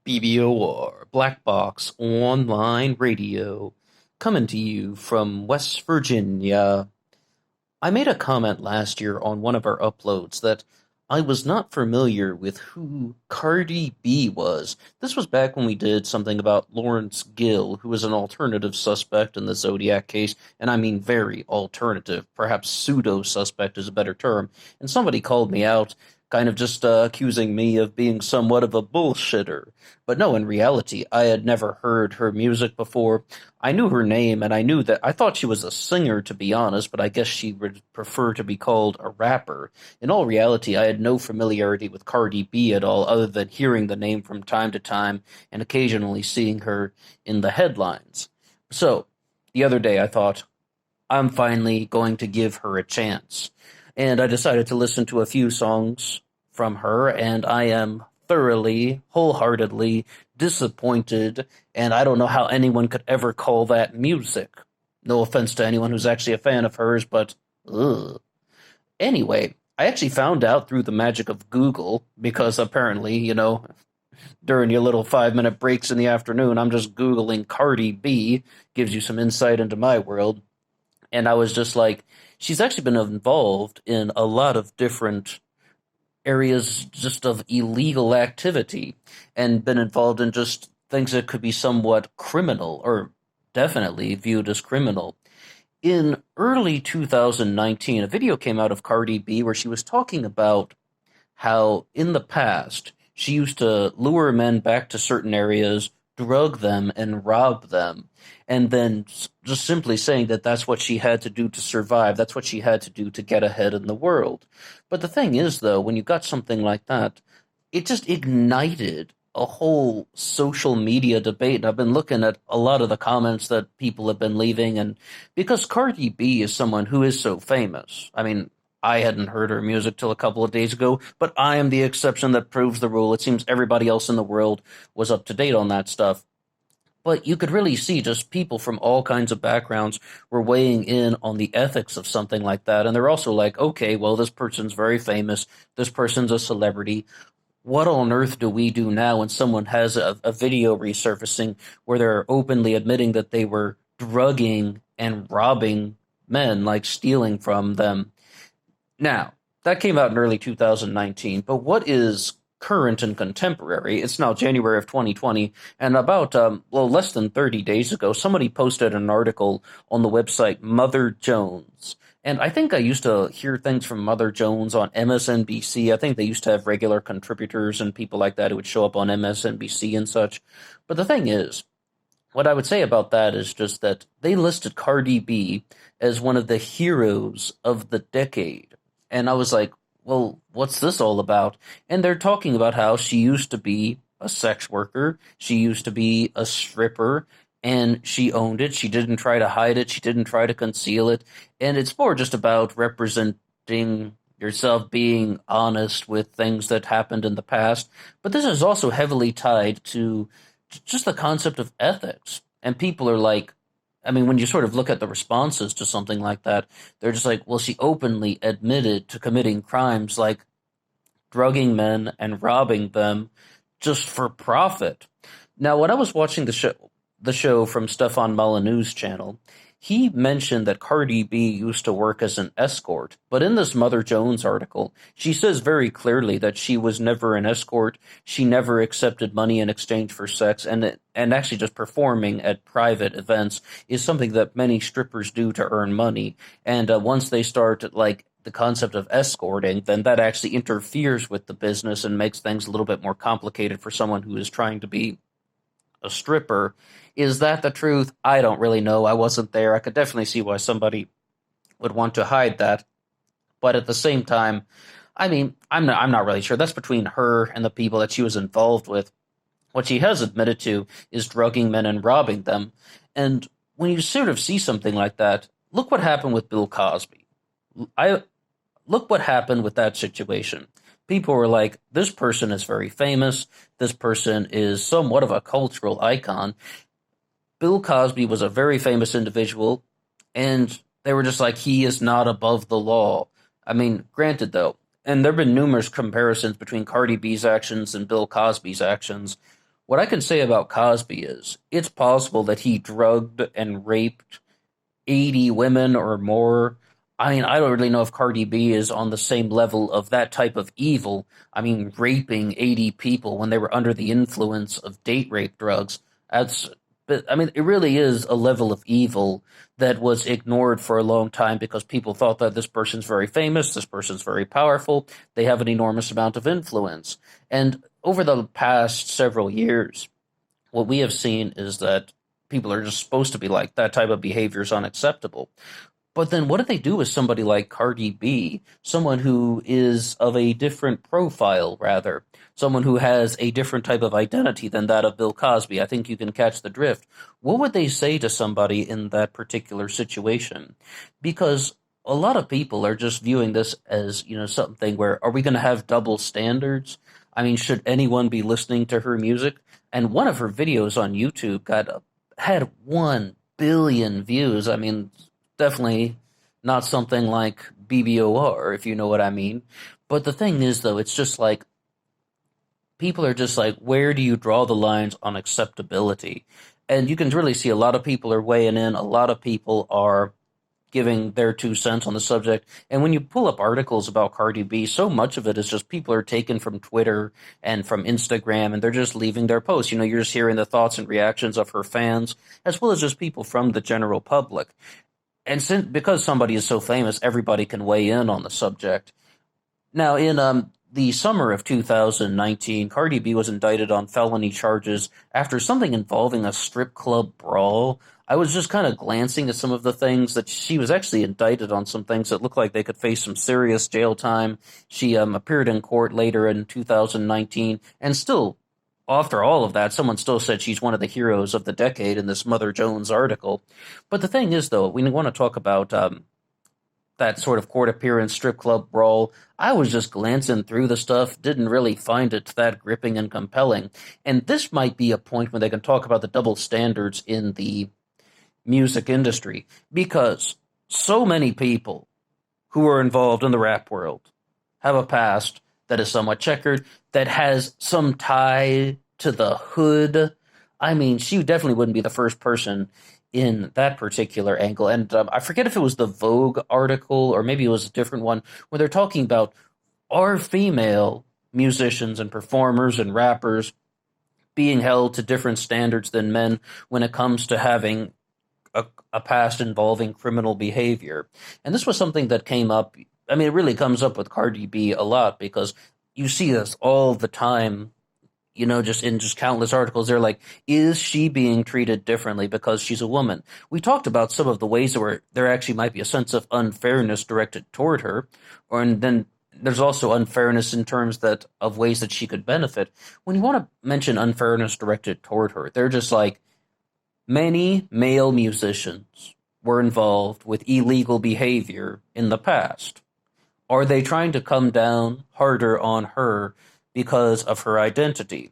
BBOR, Black Box Online Radio, coming to you from West Virginia. I made a comment last year on one of our uploads that I was not familiar with who Cardi B was. This was back when we did something about Lawrence Gill, who was an alternative suspect in the Zodiac case, and I mean very alternative. Perhaps pseudo-suspect is a better term. And somebody called me out, kind of just accusing me of being somewhat of a bullshitter. But no, in reality, I had never heard her music before. I knew her name, and I knew that I thought she was a singer, to be honest, but I guess she would prefer to be called a rapper. In all reality, I had no familiarity with Cardi B at all, other than hearing the name from time to time and occasionally seeing her in the headlines. So, the other day I thought, I'm finally going to give her a chance. And I decided to listen to a few songs from her, and I am thoroughly, wholeheartedly disappointed, and I don't know how anyone could ever call that music. No offense to anyone who's actually a fan of hers, but ugh. Anyway, I actually found out through the magic of Google, because apparently, during your little 5-minute breaks in the afternoon, I'm just Googling Cardi B, gives you some insight into my world, and I was just like, she's actually been involved in a lot of different areas just of illegal activity and been involved in just things that could be somewhat criminal or definitely viewed as criminal. In early 2019, a video came out of Cardi B where she was talking about how in the past she used to lure men back to certain areas, drug them, and rob them, and then just simply saying that that's what she had to do to survive, that's what she had to do to get ahead in the world. But the thing is, though, when you got something like that, it just ignited a whole social media debate. And I've been looking at a lot of the comments that people have been leaving, and because Cardi B is someone who is so famous, I mean, I hadn't heard her music till a couple of days ago, but I am the exception that proves the rule. It seems everybody else in the world was up to date on that stuff. But you could really see just people from all kinds of backgrounds were weighing in on the ethics of something like that. And they're also like, okay, well, this person's very famous. This person's a celebrity. What on earth do we do now when someone has a video resurfacing where they're openly admitting that they were drugging and robbing men, like stealing from them? Now, that came out in early 2019, but what is current and contemporary? It's now January of 2020, and about, less than 30 days ago, somebody posted an article on the website Mother Jones. And I think I used to hear things from Mother Jones on MSNBC. I think they used to have regular contributors and people like that who would show up on MSNBC and such. But the thing is, what I would say about that is just that they listed Cardi B as one of the heroes of the decade. And I was like, well, what's this all about? And they're talking about how she used to be a sex worker, she used to be a stripper, and she owned it. She didn't try to hide it, she didn't try to conceal it. And it's more just about representing yourself, being honest with things that happened in the past. But this is also heavily tied to just the concept of ethics. And people are like, I mean, when you sort of look at the responses to something like that, they're just like, well, she openly admitted to committing crimes like drugging men and robbing them just for profit. Now, when I was watching the show from Stefan Molyneux's channel, he mentioned that Cardi B used to work as an escort, but in this Mother Jones article, she says very clearly that she was never an escort, she never accepted money in exchange for sex, and actually just performing at private events is something that many strippers do to earn money, and once they start, like, the concept of escorting, then that actually interferes with the business and makes things a little bit more complicated for someone who is trying to be a stripper. Is that the truth? I don't really know. I wasn't there. I could definitely see why somebody would want to hide that. But at the same time, I mean, I'm not really sure. That's between her and the people that she was involved with. What she has admitted to is drugging men and robbing them. And when you sort of see something like that, look what happened with Bill Cosby. Look what happened with that situation. People were like, this person is very famous. This person is somewhat of a cultural icon. Bill Cosby was a very famous individual, and they were just like, he is not above the law. I mean, granted, though, and there have been numerous comparisons between Cardi B's actions and Bill Cosby's actions. What I can say about Cosby is it's possible that he drugged and raped 80 women or more. I mean, I don't really know if Cardi B is on the same level of that type of evil. I mean, raping 80 people when they were under the influence of date rape drugs. That's, but I mean, it really is a level of evil that was ignored for a long time because people thought that this person's very famous, this person's very powerful, they have an enormous amount of influence. And over the past several years, what we have seen is that people are just supposed to be like that type of behavior is unacceptable. But then what do they do with somebody like Cardi B, someone who is of a different profile, rather, someone who has a different type of identity than that of Bill Cosby? I think you can catch the drift. What would they say to somebody in that particular situation? Because a lot of people are just viewing this as, something where are we going to have double standards? I mean, should anyone be listening to her music? And one of her videos on YouTube had 1 billion views. I mean, definitely not something like BBOR, if you know what I mean. But the thing is, though, it's just like people are just like, where do you draw the lines on acceptability? And you can really see a lot of people are weighing in. A lot of people are giving their 2 cents on the subject. And when you pull up articles about Cardi B, so much of it is just people are taken from Twitter and from Instagram, and they're just leaving their posts. You're just hearing the thoughts and reactions of her fans, as well as just people from the general public. And because somebody is so famous, everybody can weigh in on the subject. Now, in the summer of 2019, Cardi B was indicted on felony charges after something involving a strip club brawl. I was just kind of glancing at some of the things that she was actually indicted on, some things that looked like they could face some serious jail time. She appeared in court later in 2019, and still, after all of that, someone still said she's one of the heroes of the decade in this Mother Jones article. But the thing is, though, we want to talk about that sort of court appearance, strip club brawl. I was just glancing through the stuff, didn't really find it that gripping and compelling. And this might be a point when they can talk about the double standards in the music industry, because so many people who are involved in the rap world have a past that is somewhat checkered, that has some tie to the hood. I mean, she definitely wouldn't be the first person in that particular angle. And I forget if it was the Vogue article or maybe it was a different one where they're talking about are female musicians and performers and rappers being held to different standards than men when it comes to having a past involving criminal behavior. And this was something that came up. I mean, it really comes up with Cardi B a lot because you see this all the time, just in just countless articles. They're like, is she being treated differently because she's a woman? We talked about some of the ways where there actually might be a sense of unfairness directed toward her, and then there's also unfairness in terms that of ways that she could benefit. When you want to mention unfairness directed toward her, they're just like, many male musicians were involved with illegal behavior in the past. Are they trying to come down harder on her because of her identity?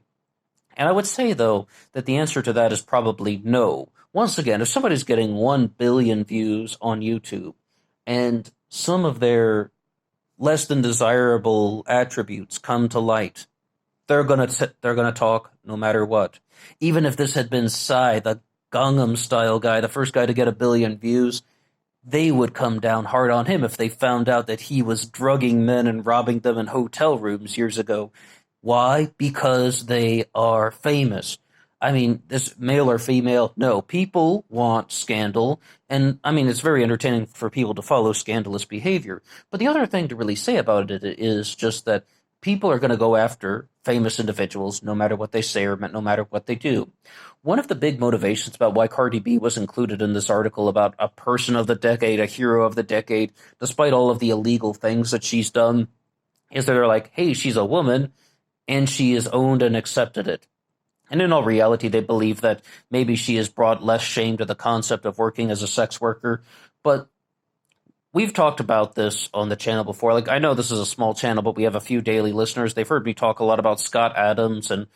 And I would say, though, that the answer to that is probably no. Once again, if somebody's getting 1 billion views on YouTube and some of their less than desirable attributes come to light, they're gonna talk no matter what. Even if this had been Psy, the Gangnam Style guy, the first guy to get 1 billion views, they would come down hard on him if they found out that he was drugging men and robbing them in hotel rooms years ago. Why? Because they are famous. I mean, this male or female, no, people want scandal, and I mean, it's very entertaining for people to follow scandalous behavior. But the other thing to really say about it is just that people are going to go after famous individuals no matter what they say or no matter what they do. One of the big motivations about why Cardi B was included in this article about a person of the decade, a hero of the decade, despite all of the illegal things that she's done, is that they're like, hey, she's a woman, and she has owned and accepted it. And in all reality, they believe that maybe she has brought less shame to the concept of working as a sex worker. But we've talked about this on the channel before. Like, I know this is a small channel, but we have a few daily listeners. They've heard me talk a lot about Scott Adams and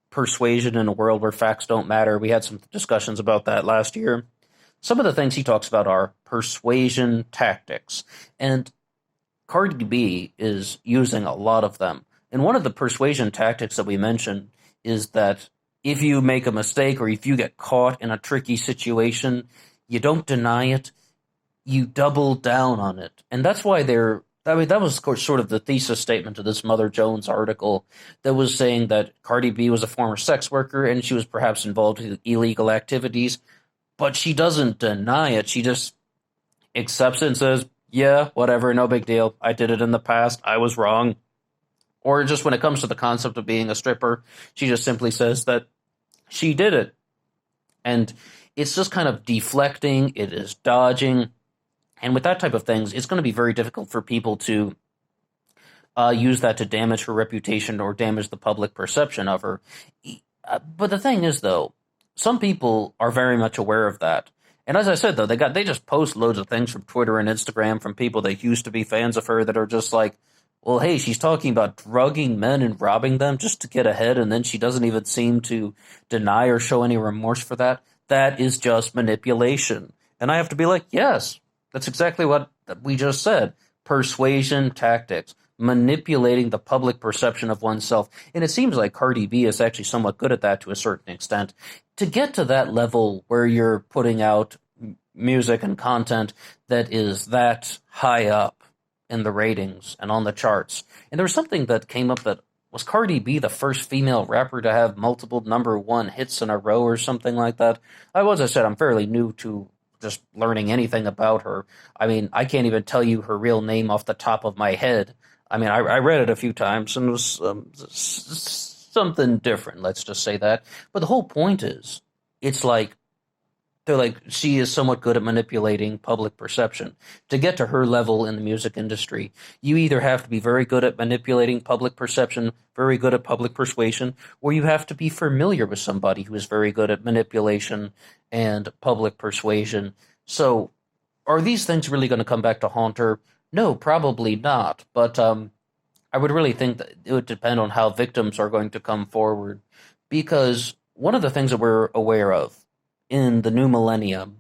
persuasion in a world where facts don't matter. We had some discussions about that last year. Some of the things he talks about are persuasion tactics. And Cardi B is using a lot of them. And one of the persuasion tactics that we mentioned is that if you make a mistake or if you get caught in a tricky situation, you don't deny it, you double down on it. And that's why I mean, that was sort of the thesis statement of this Mother Jones article that was saying that Cardi B was a former sex worker and she was perhaps involved in illegal activities, but she doesn't deny it. She just accepts it and says, yeah, whatever, no big deal. I did it in the past. I was wrong. Or just when it comes to the concept of being a stripper, she just simply says that she did it. And it's just kind of deflecting, it is dodging. And with that type of things, it's going to be very difficult for people to use that to damage her reputation or damage the public perception of her. But the thing is, though, some people are very much aware of that. And as I said, though, they just post loads of things from Twitter and Instagram from people that used to be fans of her that are just like, well, hey, she's talking about drugging men and robbing them just to get ahead, and then she doesn't even seem to deny or show any remorse for that. That is just manipulation. And I have to be like, yes, that's exactly what we just said. Persuasion tactics, manipulating the public perception of oneself. And it seems like Cardi B is actually somewhat good at that to a certain extent. To get to that level where you're putting out music and content that is that high up in the ratings and on the charts. And there was something that came up that was Cardi B the first female rapper to have multiple #1 hits in a row or something like that? As I said, I'm fairly new to just learning anything about her. I mean, I can't even tell you her real name off the top of my head. I mean, I read it a few times and it was something different, let's just say that. But the whole point is, it's like, they're like, she is somewhat good at manipulating public perception. To get to her level in the music industry, you either have to be very good at manipulating public perception, very good at public persuasion, or you have to be familiar with somebody who is very good at manipulation and public persuasion. So, are these things really going to come back to haunt her? No, probably not. But I would really think that it would depend on how victims are going to come forward. Because one of the things that we're aware of in the new millennium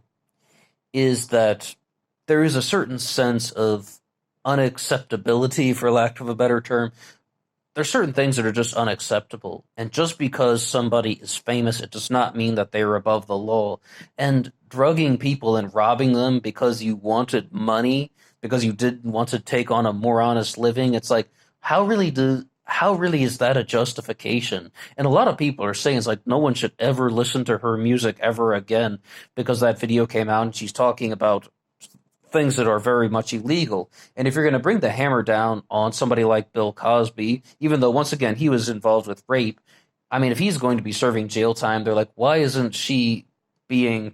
is that there is a certain sense of unacceptability, for lack of a better term. There's certain things that are just unacceptable. And just because somebody is famous, it does not mean that they're above the law. And drugging people and robbing them because you wanted money, because you didn't want to take on a more honest living, it's like, how really is that a justification? And a lot of people are saying it's like no one should ever listen to her music ever again because that video came out and she's talking about things that are very much illegal. And if you're going to bring the hammer down on somebody like Bill Cosby, even though once again he was involved with rape, I mean, if he's going to be serving jail time, they're like, why isn't she being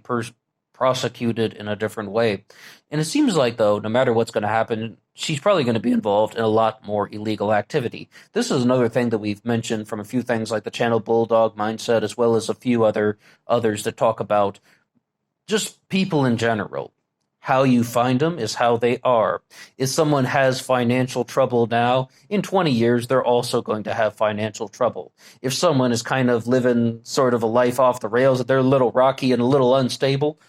prosecuted in a different way? And it seems like, though, no matter what's going to happen, she's probably going to be involved in a lot more illegal activity. This is another thing that we've mentioned from a few things like the Channel Bulldog mindset, as well as a few others that talk about just people in general. How you find them is how they are. If someone has financial trouble now, in 20 years, they're also going to have financial trouble. If someone is kind of living sort of a life off the rails, that they're a little rocky and a little unstable,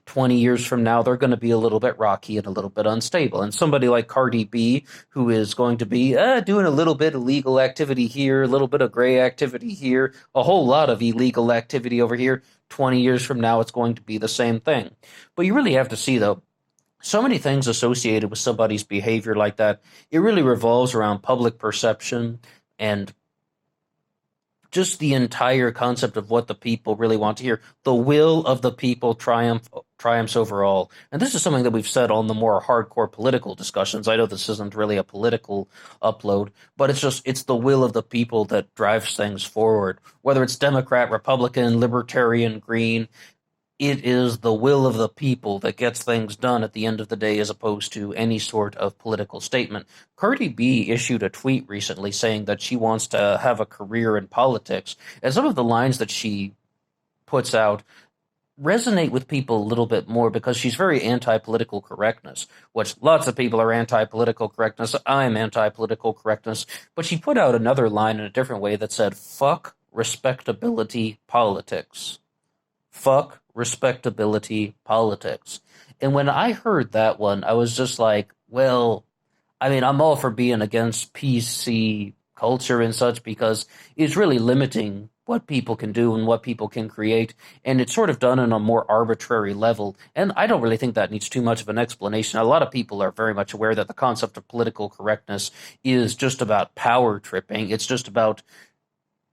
20 years from now, they're going to be a little bit rocky and a little bit unstable. And somebody like Cardi B, who is going to be doing a little bit of illegal activity here, a little bit of gray activity here, a whole lot of illegal activity over here, 20 years from now, it's going to be the same thing. But you really have to see, though, so many things associated with somebody's behavior like that, it really revolves around public perception and just the entire concept of what the people really want to hear. The will of the people triumphs overall. And this is something that we've said on the more hardcore political discussions. I know this isn't really a political upload, but it's the will of the people that drives things forward. Whether it's Democrat, Republican, Libertarian, Green, it is the will of the people that gets things done at the end of the day, as opposed to any sort of political statement. Cardi B issued a tweet recently saying that she wants to have a career in politics, and some of the lines that she puts out resonate with people a little bit more because she's very anti-political correctness, which lots of people are anti-political correctness. I'm anti-political correctness. But she put out another line in a different way that said, fuck respectability politics. Fuck respectability politics. And when I heard that one, I was just like, well, I mean, I'm all for being against PC culture and such because it's really limiting what people can do and what people can create, and it's sort of done on a more arbitrary level. And I don't really think that needs too much of an explanation. A lot of people are very much aware that the concept of political correctness is just about power tripping. It's just about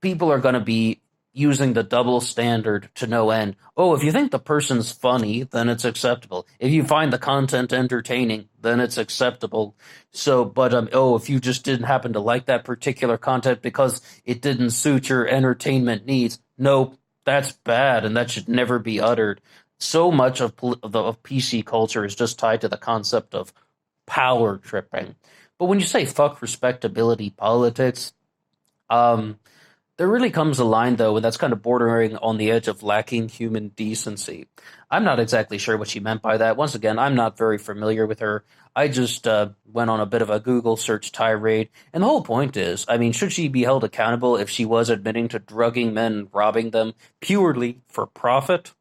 people are going to be using the double standard to no end. Oh, if you think the person's funny, then it's acceptable. If you find the content entertaining, then it's acceptable. So, but oh, if you just didn't happen to like that particular content because it didn't suit your entertainment needs, nope, that's bad, and that should never be uttered. So much of PC culture is just tied to the concept of power tripping. But when you say fuck respectability politics, um, there really comes a line, though, and that's kind of bordering on the edge of lacking human decency. I'm not exactly sure what she meant by that. Once again, I'm not very familiar with her. I just went on a bit of a Google search tirade, and the whole point is, I mean, should she be held accountable if she was admitting to drugging men and robbing them purely for profit?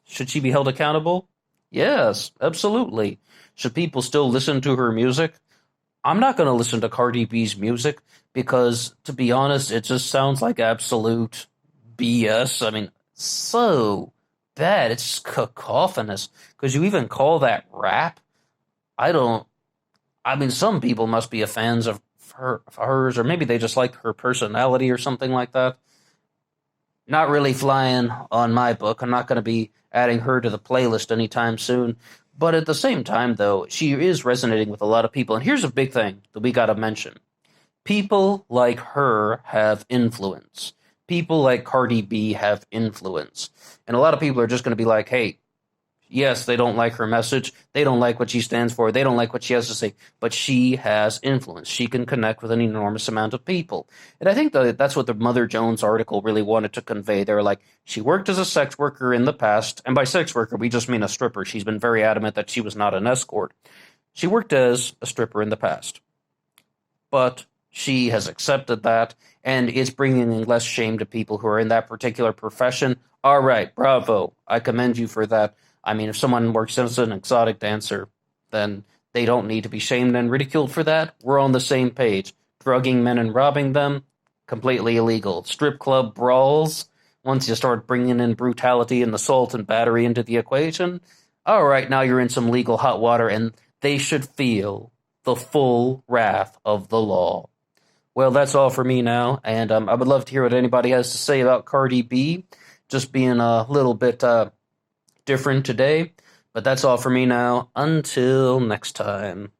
Should she be held accountable? Yes, absolutely. Should people still listen to her music? I'm not going to listen to Cardi B's music because, to be honest, it just sounds like absolute BS. I mean, so bad. It's just cacophonous. Because you even call that rap? I don't. I mean, some people must be fans of hers, or maybe they just like her personality or something like that. Not really flying on my book. I'm not going to be adding her to the playlist anytime soon. But at the same time, though, she is resonating with a lot of people. And here's a big thing that we got to mention. People like her have influence. People like Cardi B have influence. And a lot of people are just going to be like, hey, yes, they don't like her message. They don't like what she stands for. They don't like what she has to say. But she has influence. She can connect with an enormous amount of people. And I think that that's what the Mother Jones article really wanted to convey. They were like, she worked as a sex worker in the past. And by sex worker, we just mean a stripper. She's been very adamant that she was not an escort. She worked as a stripper in the past. But she has accepted that and is bringing less shame to people who are in that particular profession. All right, bravo. I commend you for that. I mean, if someone works as an exotic dancer, then they don't need to be shamed and ridiculed for that. We're on the same page. Drugging men and robbing them, completely illegal. Strip club brawls, once you start bringing in brutality and assault and battery into the equation, all right, now you're in some legal hot water, and they should feel the full wrath of the law. Well, that's all for me now, and I would love to hear what anybody has to say about Cardi B just being a little bit different today. But that's all for me now. Until next time.